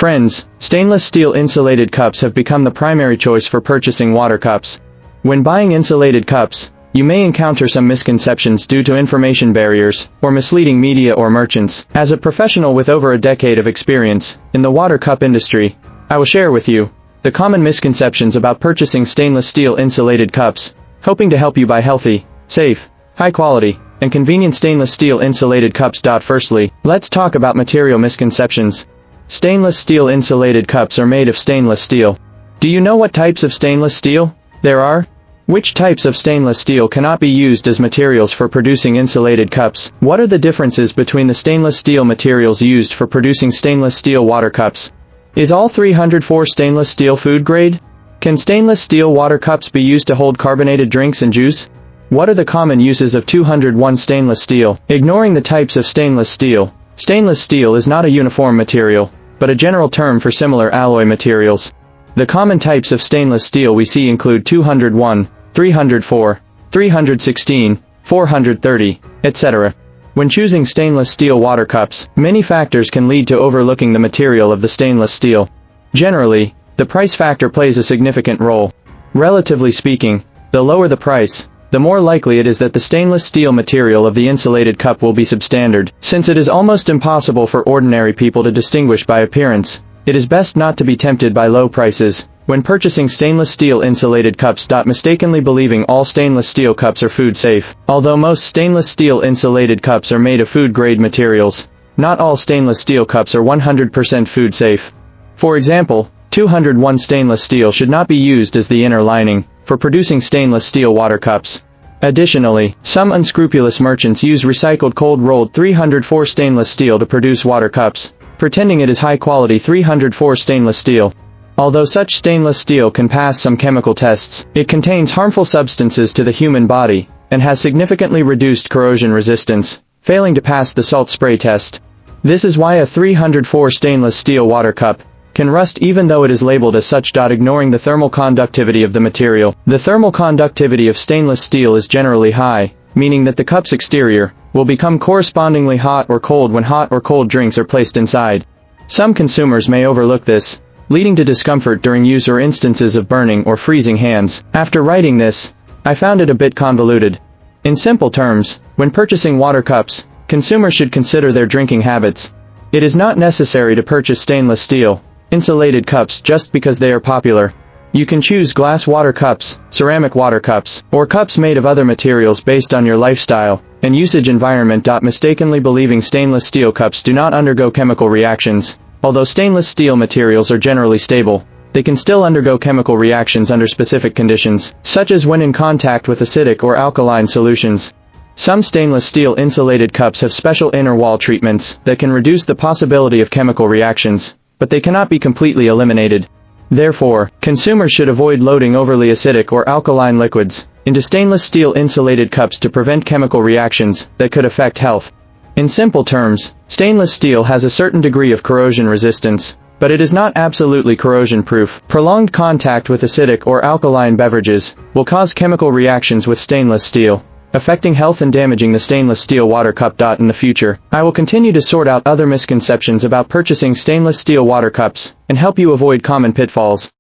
Friends, stainless steel insulated cups have become the primary choice for purchasing water cups. When buying insulated cups, you may encounter some misconceptions due to information barriers, or misleading media or merchants. As a professional with over a decade of experience in the water cup industry, I will share with you the common misconceptions about purchasing stainless steel insulated cups, hoping to help you buy healthy, safe, high quality, and convenient stainless steel insulated cups. Firstly, let's talk about material misconceptions. Stainless steel insulated cups are made of stainless steel. Do you know what types of stainless steel there are? Which types of stainless steel cannot be used as materials for producing insulated cups? What are the differences between the stainless steel materials used for producing stainless steel water cups? Is all 304 stainless steel food grade? Can stainless steel water cups be used to hold carbonated drinks and juice? What are the common uses of 201 stainless steel? Ignoring the types of stainless steel is not a uniform material, but a general term for similar alloy materials. The common types of stainless steel we see include 201, 304, 316, 430, etc. When choosing stainless steel water cups, many factors can lead to overlooking the material of the stainless steel. Generally, the price factor plays a significant role. Relatively speaking, the lower the price, the more likely it is that the stainless steel material of the insulated cup will be substandard. Since it is almost impossible for ordinary people to distinguish by appearance, it is best not to be tempted by low prices when purchasing stainless steel insulated cups. Mistakenly believing all stainless steel cups are food safe. Although most stainless steel insulated cups are made of food-grade materials, not all stainless steel cups are 100% food safe. For example, 201 stainless steel should not be used as the inner lining for producing stainless steel water cups. Additionally, some unscrupulous merchants use recycled cold-rolled 304 stainless steel to produce water cups, pretending it is high-quality 304 stainless steel. Although such stainless steel can pass some chemical tests, it contains harmful substances to the human body and has significantly reduced corrosion resistance, failing to pass the salt spray test. This is why a 304 stainless steel water cup can rust even though it is labeled as such. Ignoring the thermal conductivity of the material. The thermal conductivity of stainless steel is generally high, meaning that the cup's exterior will become correspondingly hot or cold when hot or cold drinks are placed inside. Some consumers may overlook this, leading to discomfort during use or instances of burning or freezing hands. After writing this, I found it a bit convoluted. In simple terms, when purchasing water cups, consumers should consider their drinking habits. It is not necessary to purchase stainless steel insulated cups just because they are popular. You can choose glass water cups, ceramic water cups, or cups made of other materials based on your lifestyle and usage environment. Mistakenly believing stainless steel cups do not undergo chemical reactions. Although stainless steel materials are generally stable, they can still undergo chemical reactions under specific conditions, such as when in contact with acidic or alkaline solutions. Some stainless steel insulated cups have special inner wall treatments that can reduce the possibility of chemical reactions, but they cannot be completely eliminated. Therefore, consumers should avoid loading overly acidic or alkaline liquids into stainless steel insulated cups to prevent chemical reactions that could affect health. In simple terms, stainless steel has a certain degree of corrosion resistance, but it is not absolutely corrosion-proof. Prolonged contact with acidic or alkaline beverages will cause chemical reactions with stainless steel, affecting health and damaging the stainless steel water cup. In the future, I will continue to sort out other misconceptions about purchasing stainless steel water cups and help you avoid common pitfalls.